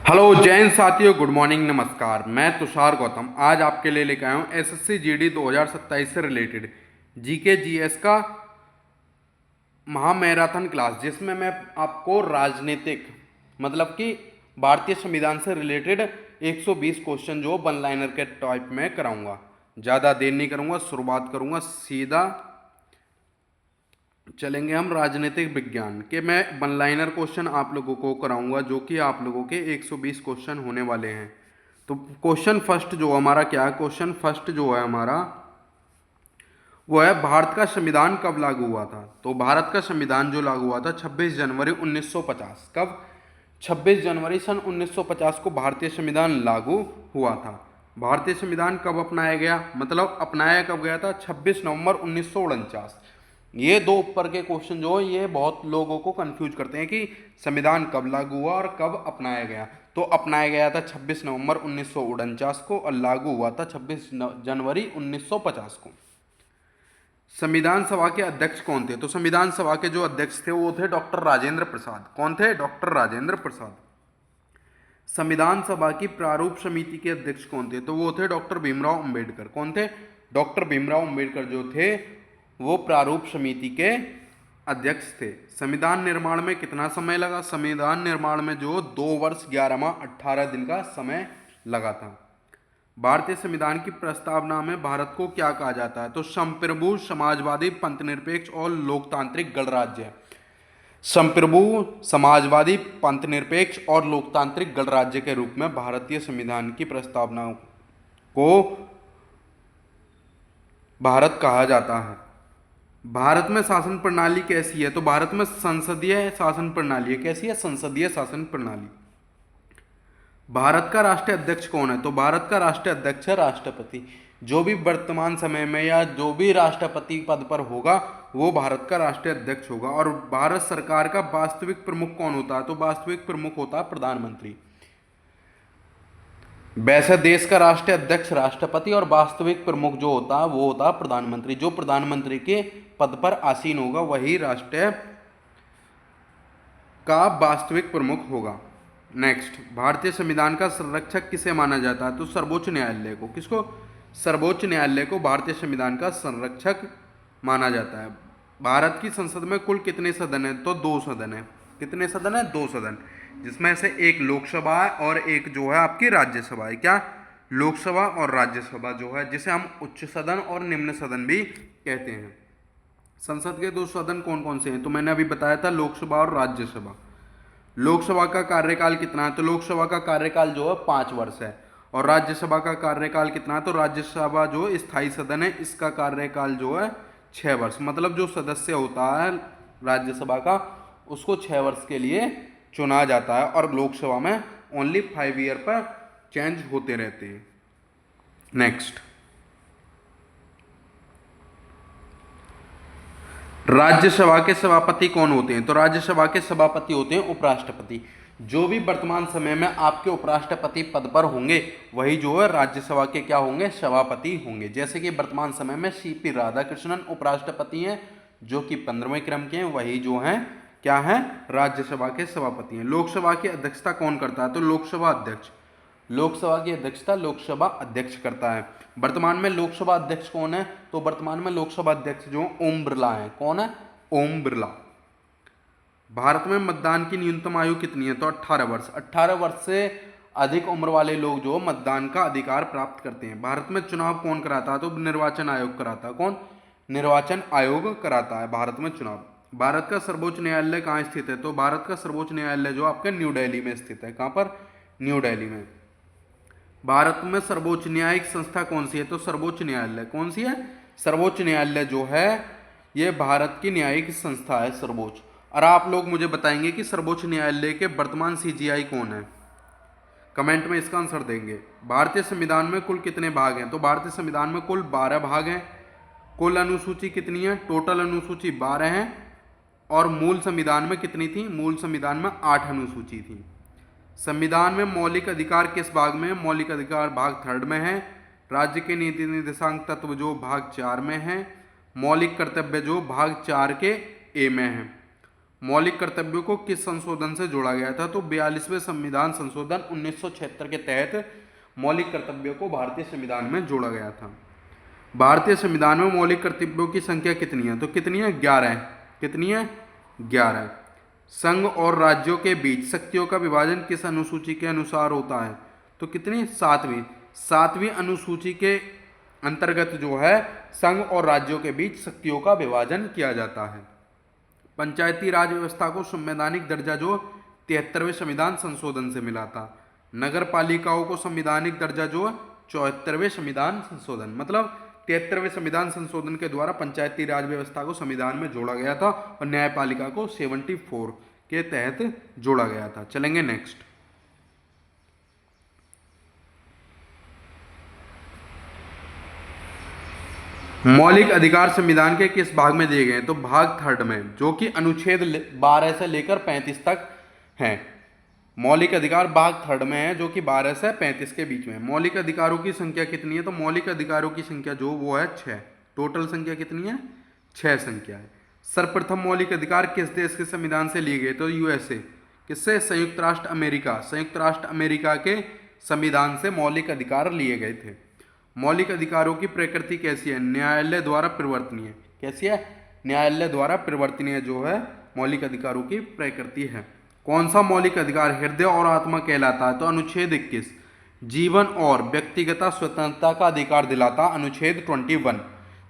Hello Jain साथियों, good morning, नमस्कार। मैं तुषार गौतम आज आपके लिए लेकर आया हूँ एसएससी जीडी 2027 से रिलेटेड जीके जीएस का महामैराथन क्लास, जिसमें मैं आपको राजनीतिक मतलब कि भारतीय संविधान से रिलेटेड 120 क्वेश्चन जो वन लाइनर के टाइप में कराऊंगा। ज़्यादा देर नहीं करूंगा, शुरुआत करूंगा सीधा। चलेंगे हम राजनीतिक विज्ञान के। मैं वन लाइनर क्वेश्चन आप लोगों को कराऊंगा जो कि आप लोगों के 120 क्वेश्चन होने वाले हैं। तो क्वेश्चन फर्स्ट जो हमारा क्या है, क्वेश्चन फर्स्ट जो है हमारा वो है भारत का संविधान कब लागू हुआ था। तो भारत का संविधान जो लागू हुआ था 26 जनवरी 1950। कब? 26 जनवरी सन 1950 को भारतीय संविधान लागू हुआ था। भारतीय संविधान कब अपनाया गया, मतलब अपनाया कब गया था? 26 नवंबर 1949। ये दो ऊपर के क्वेश्चन जो है ये बहुत लोगों को कंफ्यूज करते हैं कि संविधान कब लागू हुआ और कब अपनाया गया। तो अपनाया गया था 26 नवंबर 1949 को और लागू हुआ था 26 जनवरी 1950 को। संविधान सभा के अध्यक्ष कौन थे? तो संविधान सभा के जो अध्यक्ष थे वो थे डॉक्टर राजेंद्र प्रसाद। कौन थे? डॉक्टर राजेंद्र प्रसाद। संविधान सभा की प्रारूप समिति के अध्यक्ष कौन थे? तो वो थे डॉक्टर भीमराव अंबेडकर। कौन थे? डॉक्टर भीमराव अंबेडकर जो थे वो प्रारूप समिति के अध्यक्ष थे। संविधान निर्माण में कितना समय लगा? संविधान निर्माण में जो 2 वर्ष 11 माह 18 दिन का समय लगा था। भारतीय संविधान की प्रस्तावना में भारत को क्या कहा जाता है? तो संप्रभु, समाजवादी, पंथनिरपेक्ष और लोकतांत्रिक गणराज्य। संप्रभु, समाजवादी, पंथनिरपेक्ष और लोकतांत्रिक गणराज्य के रूप में भारतीय संविधान की प्रस्तावना को भारत कहा जाता है। भारत में शासन प्रणाली कैसी है? तो भारत में संसदीय शासन प्रणाली है। कैसी है? संसदीय शासन प्रणाली। भारत का राष्ट्रीय अध्यक्ष कौन है? तो भारत का राष्ट्रीय अध्यक्ष है राष्ट्रपति। जो भी वर्तमान समय में या जो भी राष्ट्रपति पद पर होगा वो भारत का राष्ट्रीय अध्यक्ष होगा। और भारत सरकार का वास्तविक प्रमुख कौन होता है? तो वास्तविक प्रमुख होता है प्रधानमंत्री। वैसे देश का राष्ट्रीय अध्यक्ष राष्ट्रपति और वास्तविक प्रमुख जो होता है वो होता है प्रधानमंत्री। जो प्रधानमंत्री के पद पर आसीन होगा वही राष्ट्र का वास्तविक प्रमुख होगा। नेक्स्ट, भारतीय संविधान का संरक्षक किसे माना जाता है? तो सर्वोच्च न्यायालय को। किसको? सर्वोच्च न्यायालय को भारतीय संविधान का संरक्षक माना जाता है। भारत की संसद में कुल कितने सदन हैं? तो 2 सदन है। कितने सदन है? 2 सदन, जिसमें से एक लोकसभा है और एक जो है आपकी राज्यसभा है। क्या? लोकसभा और राज्यसभा जो है, जिसे हम उच्च सदन और निम्न सदन भी कहते हैं। संसद के 2 सदन कौन कौन से हैं? तो मैंने अभी बताया था, लोकसभा और राज्यसभा। लोकसभा का कार्यकाल कितना है? तो लोकसभा का कार्यकाल जो है 5 वर्ष है। और राज्यसभा का कार्यकाल कितना है? तो राज्यसभा जो स्थायी सदन है इसका कार्यकाल जो है 6 वर्ष। मतलब जो सदस्य होता है राज्यसभा का उसको 6 वर्ष के लिए चुना जाता है और लोकसभा में ओनली 5 ईयर पर चेंज होते रहते हैं। नेक्स्ट, राज्यसभा के सभापति कौन होते हैं? तो राज्यसभा के सभापति होते हैं उपराष्ट्रपति। जो भी वर्तमान समय में आपके उपराष्ट्रपति पद पर होंगे वही जो है राज्यसभा के क्या होंगे? सभापति होंगे। जैसे कि वर्तमान समय में सीपी राधाकृष्णन उपराष्ट्रपति हैं जो कि 15वें क्रम के हैं, वही जो हैं क्या हैं? राज्यसभा के सभापति हैं। लोकसभा की अध्यक्षता कौन करता है? तो लोकसभा अध्यक्ष। लोकसभा की अध्यक्षता लोकसभा अध्यक्ष करता है। वर्तमान में लोकसभा अध्यक्ष कौन है? तो वर्तमान में लोकसभा अध्यक्ष जो ओम बिरला है। कौन है? ओम बिरला। भारत में मतदान की न्यूनतम आयु कितनी है? तो 18 वर्ष। 18 वर्ष से अधिक उम्र वाले लोग जो मतदान का अधिकार प्राप्त करते हैं। भारत में चुनाव कौन कराता है? तो निर्वाचन आयोग कराता है। कौन? निर्वाचन आयोग कराता है भारत में चुनाव। भारत का सर्वोच्च न्यायालय कहाँ स्थित है? तो भारत का सर्वोच्च न्यायालय जो आपके न्यू दिल्ली में स्थित है। कहाँ पर? न्यू दिल्ली में। भारत में सर्वोच्च न्यायिक संस्था कौन सी है? तो सर्वोच्च न्यायालय। कौन सी है? सर्वोच्च न्यायालय जो है ये भारत की न्यायिक संस्था है, सर्वोच्च। और आप लोग मुझे बताएंगे कि सर्वोच्च न्यायालय के वर्तमान सीजीआई कौन है? कमेंट में इसका आंसर देंगे। भारतीय संविधान में कुल कितने भाग हैं? तो भारतीय संविधान में कुल 12 भाग हैं। कुल अनुसूची कितनी है? टोटल अनुसूची 12 है। और मूल संविधान में कितनी थी? मूल संविधान में 8 अनुसूची थी। संविधान में मौलिक अधिकार किस भाग में है? मौलिक अधिकार भाग 3 में है। राज्य के नीति निर्देशांक तत्व जो भाग 4 में है। मौलिक कर्तव्य जो भाग 4 के ए में है। मौलिक कर्तव्यों को किस संशोधन से जोड़ा गया था? तो 42वें संविधान संशोधन 1976 के तहत मौलिक कर्तव्यों को भारतीय संविधान में जोड़ा गया था। भारतीय संविधान में मौलिक कर्तव्यों की संख्या कितनी है? तो कितनी है? 11 है। कितनी है? 11। संघ और राज्यों के बीच शक्तियों का विभाजन किस अनुसूची के अनुसार होता है? तो कितनी? 7वीं अनुसूची के अंतर्गत जो है संघ और राज्यों के बीच शक्तियों का विभाजन किया जाता है। पंचायती राज व्यवस्था को संवैधानिक दर्जा जो 73वें संविधान संशोधन से मिला था। नगर पालिकाओं को संवैधानिक दर्जा जो 74वें संविधान संशोधन, मतलब 73वें संविधान संशोधन के द्वारा पंचायती राज व्यवस्था को संविधान में जोड़ा गया था और न्यायपालिका को 74 के तहत जोड़ा गया था। चलेंगे नेक्स्ट। मौलिक अधिकार संविधान के किस भाग में दिए गए हैं? तो भाग 3 में, जो कि अनुच्छेद 12 से लेकर 35 तक हैं। मौलिक अधिकार भाग 3 में है, जो कि 12 से 35 के बीच में। मौलिक अधिकारों की संख्या कितनी है? तो मौलिक अधिकारों की संख्या जो वो है 6। टोटल संख्या कितनी है? 6 संख्या है। सर्वप्रथम मौलिक अधिकार किस देश के संविधान से लिए गए? तो यूएसए। किससे? संयुक्त राष्ट्र अमेरिका। संयुक्त राष्ट्र अमेरिका के संविधान से मौलिक अधिकार लिए गए थे। मौलिक अधिकारों की प्रकृति कैसी है? न्यायालय द्वारा परिवर्तनीय। कैसी है? न्यायालय द्वारा परिवर्तनीय जो है मौलिक अधिकारों की प्रकृति है। कौन सा मौलिक अधिकार हृदय और आत्मा कहलाता है? तो अनुच्छेद 21। जीवन और व्यक्तिगत स्वतंत्रता का अधिकार दिलाता अनुच्छेद 21।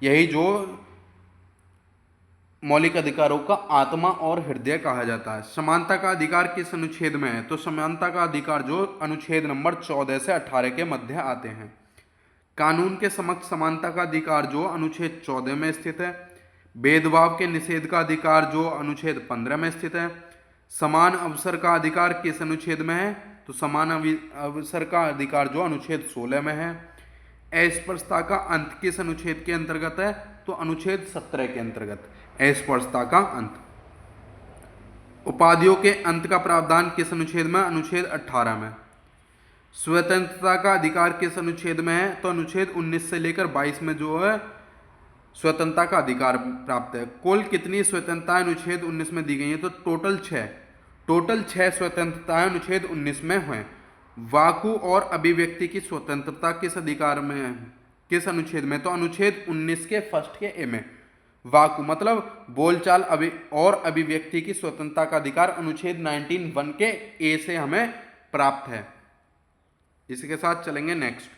यही जो मौलिक अधिकारों का आत्मा और हृदय कहा जाता है। समानता का अधिकार किस अनुच्छेद में है? तो समानता का अधिकार जो अनुच्छेद नंबर 14 से 18 के मध्य आते हैं। कानून के समक्ष समानता का अधिकार जो अनुच्छेद 14 में स्थित है। भेदभाव के निषेध का अधिकार जो अनुच्छेद 15 में स्थित है। समान अवसर का अधिकार किस अनुच्छेद में है? तो समान अवसर का अधिकार जो अनुच्छेद 16 में है। अस्पृश्यता का अंत किस अनुच्छेद के अंतर्गत है? तो अनुच्छेद 17 के अंतर्गत अस्पृश्यता का अंत। उपाधियों के अंत का प्रावधान किस अनुच्छेद में? अनुच्छेद 18 में। स्वतंत्रता का अधिकार किस अनुच्छेद में है? तो अनुच्छेद 19 से लेकर 22 में जो है स्वतंत्रता का अधिकार प्राप्त है। कुल कितनी स्वतंत्रताएं अनुच्छेद 19 में दी गई हैं? तो टोटल 6। टोटल 6 स्वतंत्रताएं अनुच्छेद 19 में हैं। वाकु और अभिव्यक्ति की स्वतंत्रता किस अधिकार में है? किस अनुच्छेद में? तो अनुच्छेद 19 के फर्स्ट के ए में। वाकु मतलब बोलचाल और अभिव्यक्ति की स्वतंत्रता का अधिकार अनुच्छेद 19(1) के ए से हमें प्राप्त है। इसी के साथ चलेंगे नेक्स्ट।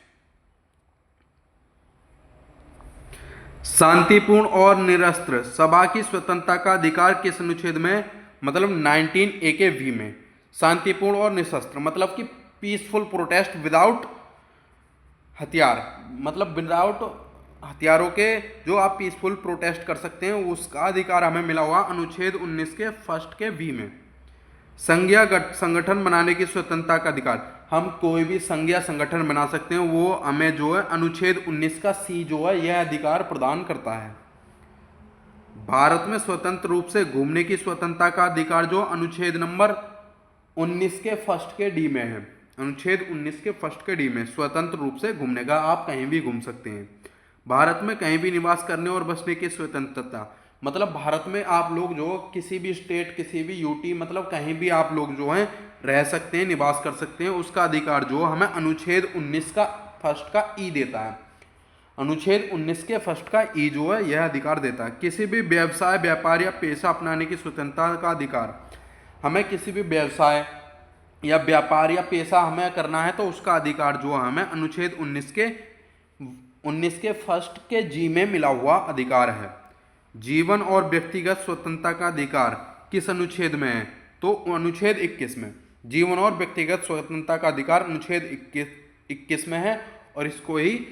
शांतिपूर्ण और निरस्त्र सभा की स्वतंत्रता का अधिकार किस अनुच्छेद में? मतलब 19A के वी में। शांतिपूर्ण और निशस्त्र मतलब कि पीसफुल प्रोटेस्ट विदाउट हथियार, मतलब विदाउट हथियारों के जो आप पीसफुल प्रोटेस्ट कर सकते हैं उसका अधिकार हमें मिला हुआ अनुच्छेद 19 के फर्स्ट के वी में। संघीय संगठन बनाने की स्वतंत्रता का अधिकार, हम कोई भी संघीय संगठन बना सकते हैं, वो हमें जो है अनुच्छेद 19 का सी जो है यह अधिकार प्रदान करता है। भारत में स्वतंत्र रूप से घूमने की स्वतंत्रता का अधिकार जो अनुच्छेद नंबर 19 के फर्स्ट के डी में है। अनुच्छेद 19 के फर्स्ट के डी में स्वतंत्र रूप से घूमने का, आप कहीं भी घूम सकते हैं। भारत में कहीं भी निवास करने और बसने की स्वतंत्रता, मतलब भारत में आप लोग जो किसी भी स्टेट, किसी भी यूटी, मतलब कहीं भी आप लोग जो हैं रह सकते हैं, निवास कर सकते हैं, उसका अधिकार जो हमें अनुच्छेद 19 का फर्स्ट का ई देता है। अनुच्छेद 19 के फर्स्ट का ई जो है यह अधिकार देता है। किसी भी व्यवसाय, व्यापार या पेशा अपनाने की स्वतंत्रता का अधिकार, हमें किसी भी व्यवसाय या व्यापार या पेशा हमें करना है तो उसका अधिकार जो हमें अनुच्छेद 19 के फर्स्ट के जी में मिला हुआ अधिकार है। जीवन और व्यक्तिगत स्वतंत्रता का अधिकार किस अनुच्छेद में है? तो अनुच्छेद 21 में। जीवन और व्यक्तिगत स्वतंत्रता का अधिकार अनुच्छेद 21 में है और इसको ही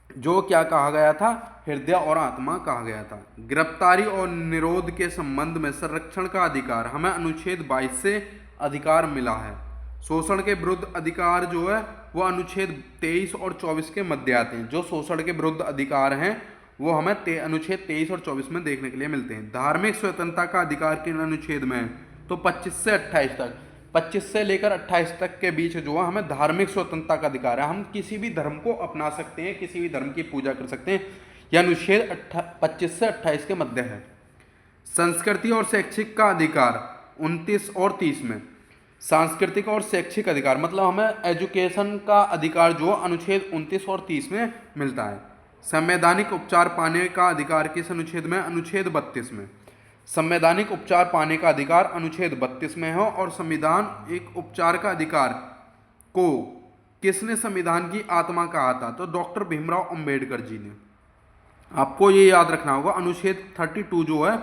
जो क्या कहा गया था, हृदय और आत्मा कहा गया था। गिरफ्तारी और निरोध के संबंध में संरक्षण का अधिकार हमें अनुच्छेद 22 से अधिकार मिला है। शोषण के विरुद्ध अधिकार जो है वो अनुच्छेद 23 और 24 के मध्य आते हैं। जो शोषण के विरुद्ध अधिकार हैं वो हमें अनुच्छेद 23 और 24 में देखने के लिए मिलते हैं। धार्मिक स्वतंत्रता का अधिकार किन अनुच्छेद में है? तो 25 से 28 तक, 25 से लेकर 28 तक के बीच जो है हमें धार्मिक स्वतंत्रता का अधिकार है। हम किसी भी धर्म को अपना सकते हैं, किसी भी धर्म की पूजा कर सकते हैं। यह अनुच्छेद 25 से 28 के मध्य है। संस्कृति और शैक्षिक का अधिकार 29 और 30 में। सांस्कृतिक और शैक्षिक अधिकार मतलब हमें एजुकेशन का अधिकार जो अनुच्छेद 29 और 30 में मिलता है। संवैधानिक उपचार पाने का अधिकार किस अनुच्छेद में? अनुच्छेद 32 में। संवैधानिक उपचार पाने का अधिकार अनुच्छेद 32 में है। और संविधान एक उपचार का अधिकार को किसने संविधान की आत्मा कहा था? तो डॉक्टर भीमराव अंबेडकर जी ने। आपको ये याद रखना होगा, अनुच्छेद 32 जो है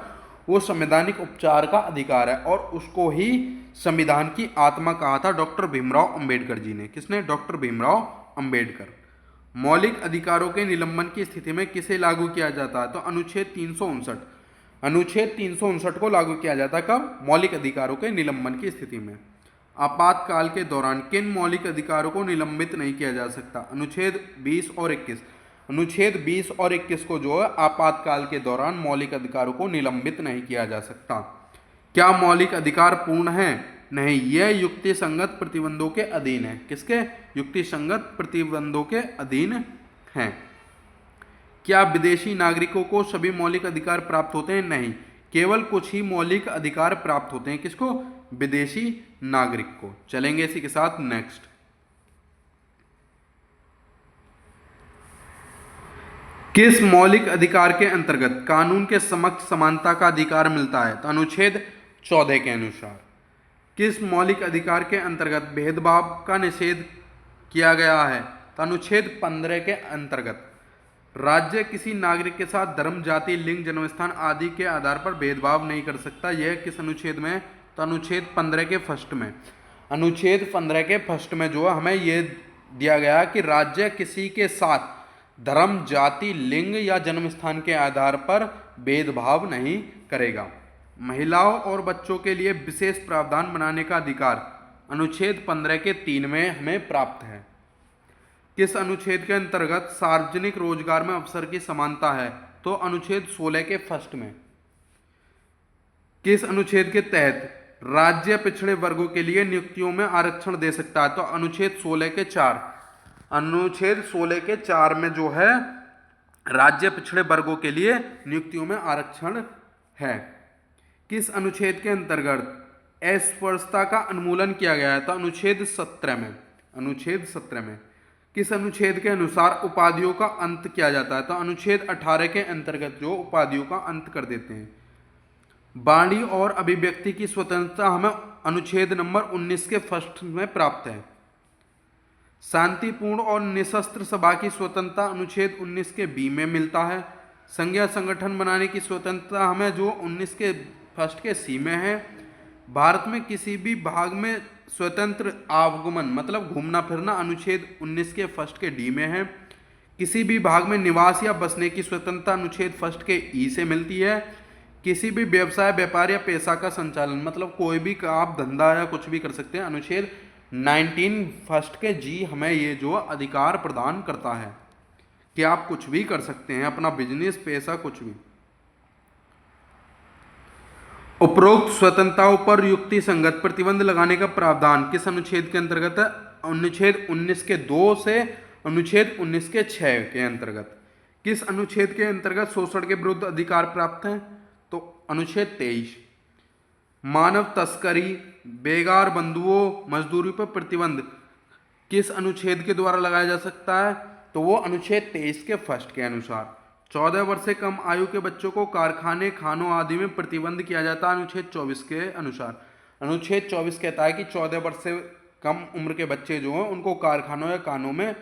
वो संवैधानिक उपचार का अधिकार है और उसको ही संविधान की आत्मा कहा था डॉक्टर भीमराव अंबेडकर जी ने। किसने? डॉक्टर भीमराव अंबेडकर। मौलिक अधिकारों के निलंबन की स्थिति में किसे लागू किया जाता है? तो अनुच्छेद 359। अनुच्छेद 359 को लागू किया जाता है कब? मौलिक अधिकारों के निलंबन की स्थिति में। आपातकाल के दौरान किन मौलिक अधिकारों को निलंबित नहीं किया जा सकता? अनुच्छेद 20 और 21। अनुच्छेद 20 और 21 को जो है आपातकाल के दौरान मौलिक अधिकारों को निलंबित नहीं किया जा सकता। क्या मौलिक अधिकार पूर्ण है? नहीं, यह युक्ति संगत प्रतिबंधों के अधीन है। किसके? युक्ति संगत प्रतिबंधों के अधीन हैं। क्या विदेशी नागरिकों को सभी मौलिक अधिकार प्राप्त होते हैं? नहीं, केवल कुछ ही मौलिक अधिकार प्राप्त होते हैं। किसको? विदेशी नागरिक को। चलेंगे इसी के साथ नेक्स्ट। किस मौलिक अधिकार के अंतर्गत कानून के समक्ष समानता का अधिकार मिलता है? तो अनुच्छेद 14 के अनुसार। किस मौलिक अधिकार के अंतर्गत भेदभाव का निषेध किया गया है? तो अनुच्छेद 15 के अंतर्गत। राज्य किसी नागरिक के साथ धर्म, जाति, लिंग, जन्मस्थान आदि के आधार पर भेदभाव नहीं कर सकता। यह किस अनुच्छेद में? तो अनुच्छेद 15 के फर्स्ट में। अनुच्छेद 15 के फर्स्ट में जो है हमें यह दिया गया कि राज्य किसी के साथ धर्म, जाति, लिंग या जन्मस्थान के आधार पर भेदभाव नहीं करेगा। महिलाओं और बच्चों के लिए विशेष प्रावधान बनाने का अधिकार अनुच्छेद 15 के 3 में हमें प्राप्त है। किस अनुच्छेद के अंतर्गत सार्वजनिक रोजगार में अवसर की समानता है? तो अनुच्छेद 16 के फर्स्ट में। किस अनुच्छेद के तहत राज्य पिछड़े वर्गों के लिए नियुक्तियों में आरक्षण दे सकता है? तो अनुच्छेद 16 के 4। अनुच्छेद 16 के 4 में जो है राज्य पिछड़े वर्गों के लिए नियुक्तियों में आरक्षण है। किस अनुच्छेद के अंतर्गत अस्पृश्यता का उन्मूलन किया गया है? तो अनुच्छेद 17 में। अनुच्छेद 17 में। किस अनुच्छेद के अनुसार उपाधियों का अंत किया जाता है? तो अनुच्छेद 18 के अंतर्गत जो उपाधियों का अंत कर देते हैं। वाणी और अभिव्यक्ति की स्वतंत्रता हमें अनुच्छेद नंबर 19 के फर्स्ट में प्राप्त है। शांतिपूर्ण और निशस्त्र सभा की स्वतंत्रता अनुच्छेद 19 के बी में मिलता है। संघीय संगठन बनाने की स्वतंत्रता हमें जो 19 के फर्स्ट के सी में है। भारत में किसी भी भाग में स्वतंत्र आवागमन मतलब घूमना फिरना अनुच्छेद 19 के फर्स्ट के डी में है। किसी भी भाग में निवास या बसने की स्वतंत्रता अनुच्छेद फर्स्ट के ई से मिलती है। किसी भी व्यवसाय, व्यापार या पेशा का संचालन मतलब कोई भी आप धंधा या कुछ भी कर सकते हैं, अनुच्छेद 19 फर्स्ट के जी हमें ये जो अधिकार प्रदान करता है कि आप कुछ भी कर सकते हैं, अपना बिजनेस, पेशा, कुछ भी। उपरोक्त स्वतंत्रताओं पर युक्ति संगत प्रतिबंध लगाने का प्रावधान किस अनुच्छेद के अंतर्गत है? अनुच्छेद 19 के 2 से अनुच्छेद 19 के 6 के अंतर्गत। किस अनुच्छेद के अंतर्गत शोषण के विरुद्ध अधिकार प्राप्त है? तो अनुच्छेद 23। मानव तस्करी, बेगार बंधुओं, मजदूरी पर प्रतिबंध किस अनुच्छेद के द्वारा लगाया जा सकता है? तो वो अनुच्छेद 23 के फर्स्ट के अनुसार। 14 वर्ष से कम आयु के बच्चों को कारखाने, खानों आदि में प्रतिबंध किया जाता है अनुच्छेद 24 के अनुसार। अनुच्छेद 24 कहता है कि 14 वर्ष से कम उम्र के बच्चे जो हैं उनको कारखानों या कानों में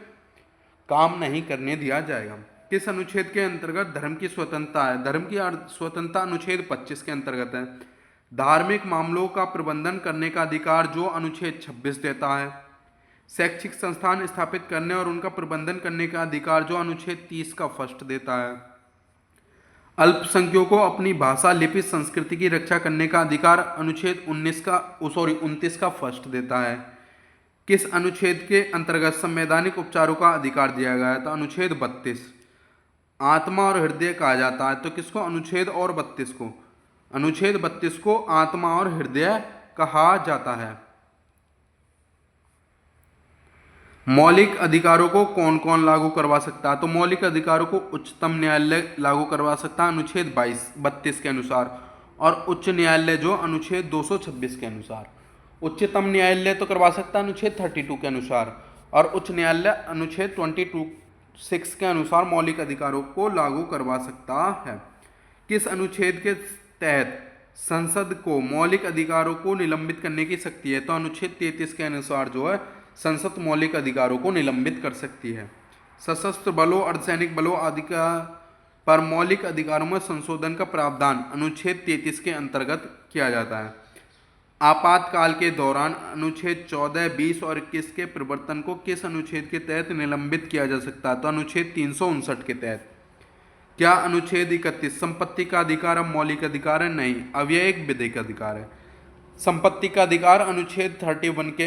काम नहीं करने दिया जाएगा। किस अनुच्छेद के अंतर्गत धर्म की स्वतंत्रता है? धर्म की स्वतंत्रता अनुच्छेद 25 के अंतर्गत है। धार्मिक मामलों का प्रबंधन करने का अधिकार जो अनुच्छेद 26 देता है। शैक्षिक संस्थान स्थापित करने और उनका प्रबंधन करने का अधिकार जो अनुच्छेद 30 का फर्स्ट देता है। अल्पसंख्यकों को अपनी भाषा, लिपि, संस्कृति की रक्षा करने का अधिकार अनुच्छेद 29 का फर्स्ट देता है। किस अनुच्छेद के अंतर्गत संवैधानिक उपचारों का अधिकार दिया गया है? तो अनुच्छेद 32। आत्मा और हृदय कहा जाता है तो किसको? अनुच्छेद और 32 को। अनुच्छेद 32 को आत्मा और हृदय कहा जाता है। मौलिक अधिकारों को कौन कौन लागू करवा सकता है? तो मौलिक अधिकारों को उच्चतम न्यायालय लागू करवा सकता है अनुच्छेद 32 के अनुसार। और उच्च न्यायालय जो अनुच्छेद 226 के अनुसार। उच्चतम न्यायालय तो करवा सकता है अनुच्छेद 32 के अनुसार, और उच्च न्यायालय अनुच्छेद 22(6) के अनुसार मौलिक अधिकारों को लागू करवा सकता है। किस अनुच्छेद के तहत संसद को मौलिक अधिकारों को निलंबित करने की शक्ति है? तो अनुच्छेद 33 के अनुसार जो है संसद मौलिक अधिकारों को निलंबित कर सकती है। सशस्त्र बलों, अर्धसैनिक बलों आदि का पर मौलिक अधिकारों में संशोधन का प्रावधान अनुच्छेद 33 के अंतर्गत किया जाता है। आपातकाल के दौरान अनुच्छेद 14, 20 और 21 के प्रवर्तन को किस अनुच्छेद के तहत निलंबित किया जा सकता है? तो अनुच्छेद 359 के तहत। क्या अनुच्छेद 31 संपत्ति का अधिकार अब मौलिक अधिकार है? नहीं, अब यह एक विधिक अधिकार है। संपत्ति का अधिकार अनुच्छेद 31 के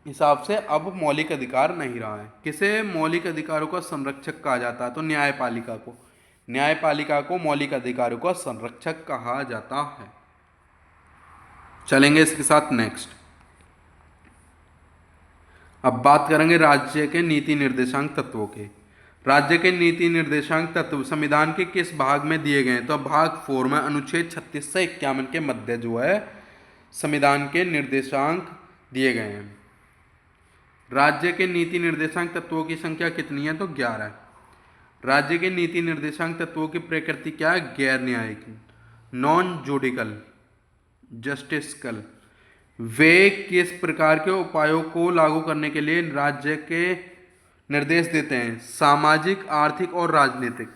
हिसाब से अब मौलिक अधिकार नहीं रहा है। किसे मौलिक अधिकारों का संरक्षक कहा जाता है? तो न्यायपालिका को। न्यायपालिका को मौलिक अधिकारों का संरक्षक कहा जाता है। चलेंगे इसके साथ नेक्स्ट। अब बात करेंगे राज्य के नीति निर्देशांक तत्वों के। राज्य के नीति निर्देशांक तत्व संविधान के किस भाग में दिए गए हैं? तो भाग 4 में अनुच्छेद 36 से 51 के मध्य जो है संविधान के निर्देशांक दिए गए हैं। राज्य के नीति निर्देशांक तत्वों की संख्या कितनी है? तो 11। राज्य के नीति निर्देशांक तत्वों की प्रकृति क्या है? गैर न्यायिक, नॉन जुडिकल, जस्टिसकल। वे किस प्रकार के उपायों को लागू करने के लिए राज्य के निर्देश देते हैं? सामाजिक, आर्थिक और राजनीतिक।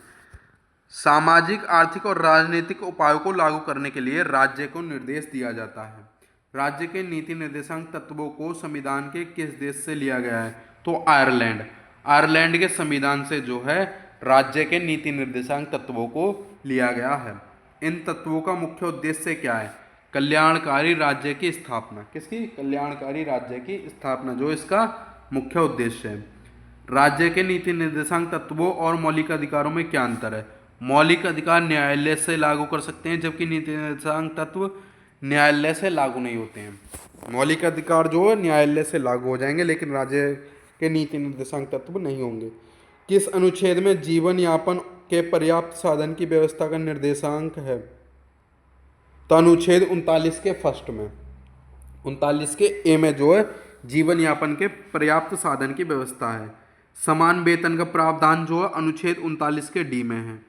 सामाजिक, आर्थिक और राजनीतिक उपायों को लागू करने के लिए राज्य को निर्देश दिया जाता है। राज्य के नीति निर्देशांक तत्वों को संविधान के किस देश से लिया गया है? तो आयरलैंड। आयरलैंड के संविधान से जो है राज्य के नीति निर्देशांक तत्वों को लिया गया है। इन तत्वों का मुख्य उद्देश्य क्या है? कल्याणकारी राज्य की स्थापना। किसकी? कल्याणकारी राज्य की स्थापना जो इसका मुख्य उद्देश्य है। राज्य के नीति निर्देशांक तत्वों और मौलिक अधिकारों में क्या अंतर है? मौलिक अधिकार न्यायालय से लागू कर सकते हैं, जबकि नीति निर्देशांक तत्व न्यायालय से लागू नहीं होते हैं। मौलिक अधिकार जो है न्यायालय से लागू हो जाएंगे, लेकिन राज्य के नीति निर्देशांक तत्व नहीं होंगे। किस अनुच्छेद में जीवन यापन के पर्याप्त साधन की व्यवस्था का निर्देशांक है? तो अनुच्छेद 39 के फर्स्ट में, 39 के ए में जो है जीवन यापन के पर्याप्त साधन की व्यवस्था है। समान वेतन का प्रावधान जो है अनुच्छेद 39 के डी में है।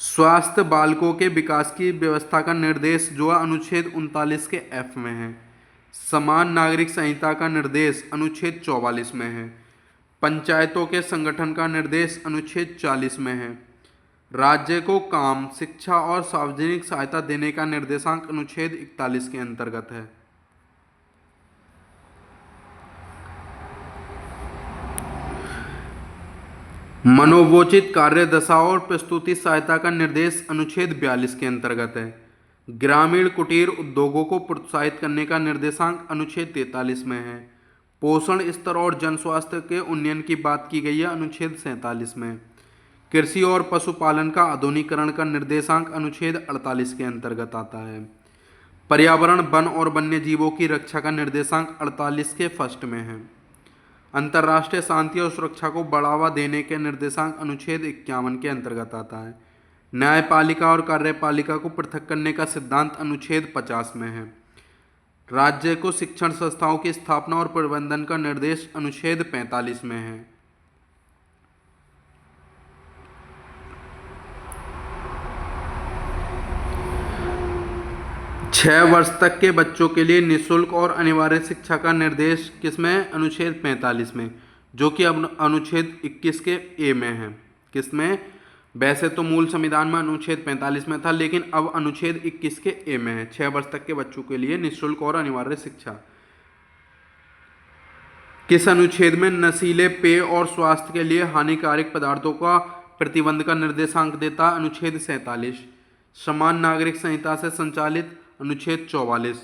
स्वास्थ्य बालकों के विकास की व्यवस्था का निर्देश जो है अनुच्छेद 39 के एफ में है। समान नागरिक संहिता का निर्देश अनुच्छेद 44 में है। पंचायतों के संगठन का निर्देश अनुच्छेद 40 में है। राज्य को काम, शिक्षा और सार्वजनिक सहायता देने का निर्देशांक अनुच्छेद 41 के अंतर्गत है। मनोवोचित कार्य दशा और प्रस्तुति सहायता का निर्देश अनुच्छेद 42 के अंतर्गत है। ग्रामीण कुटीर उद्योगों को प्रोत्साहित करने का निर्देशांक अनुच्छेद 43 में है। पोषण स्तर और जन स्वास्थ्य के उन्नयन की बात की गई है अनुच्छेद 47 में। कृषि और पशुपालन का आधुनिकीकरण का निर्देशांक अनुच्छेद 48 के अंतर्गत आता है। पर्यावरण, वन और वन्य जीवों की रक्षा का निर्देशांक 48 के फर्स्ट में है। अंतर्राष्ट्रीय शांति और सुरक्षा को बढ़ावा देने के निर्देशांक अनुच्छेद 51 के अंतर्गत आता है। न्यायपालिका और कार्यपालिका को पृथक करने का सिद्धांत अनुच्छेद 50 में है। राज्य को शिक्षण संस्थाओं की स्थापना और प्रबंधन का निर्देश अनुच्छेद 45 में है। छह वर्ष तक के बच्चों के लिए निःशुल्क और अनिवार्य शिक्षा का निर्देश किसमें? अनुच्छेद 45 में, जो कि अब अनुच्छेद 21 के ए में है। किसमें? वैसे तो मूल संविधान में अनुच्छेद 45 में था, लेकिन अब अनुच्छेद 21 के ए में है। 6 वर्ष तक के बच्चों के लिए निःशुल्क और अनिवार्य शिक्षा। किस अनुच्छेद में नशीले पेय और स्वास्थ्य के लिए हानिकारक पदार्थों का प्रतिबंध का निर्देशांक देता? अनुच्छेद 47। समान नागरिक संहिता से संचालित अनुच्छेद 44।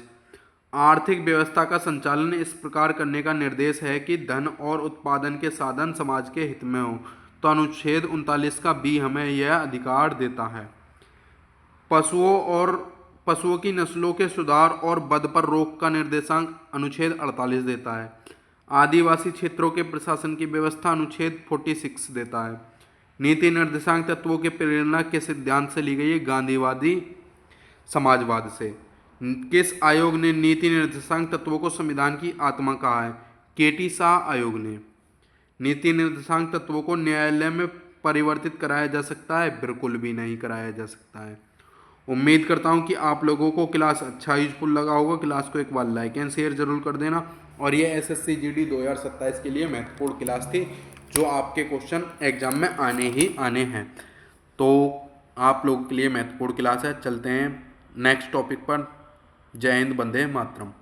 आर्थिक व्यवस्था का संचालन इस प्रकार करने का निर्देश है कि धन और उत्पादन के साधन समाज के हित में हो, तो अनुच्छेद 39 का बी हमें यह अधिकार देता है। पशुओं की नस्लों के सुधार और वध पर रोक का निर्देशांक अनुच्छेद 48 देता है। आदिवासी क्षेत्रों के प्रशासन की व्यवस्था अनुच्छेद 46 देता है। नीति निर्देशांक तत्वों की प्रेरणा के सिद्धांत से ली गई है गांधीवादी समाजवाद से। किस आयोग ने नीति निर्देशांक तत्वों को संविधान की आत्मा कहा है? केटी शाह आयोग ने। नीति निर्देशांक तत्वों को न्यायालय में परिवर्तित कराया जा सकता है? बिल्कुल भी नहीं कराया जा सकता है। उम्मीद करता हूँ कि आप लोगों को क्लास अच्छा यूजफुल लगा होगा। क्लास को एक बार लाइक एंड शेयर जरूर कर देना। और ये एसएससी जीडी 2027 के लिए महत्वपूर्ण क्लास थी, जो आपके क्वेश्चन एग्जाम में आने ही आने हैं। तो आप लोगों के लिए महत्वपूर्ण क्लास है। चलते हैं नेक्स्ट टॉपिक पर। जय हिंद, वंदे मातरम।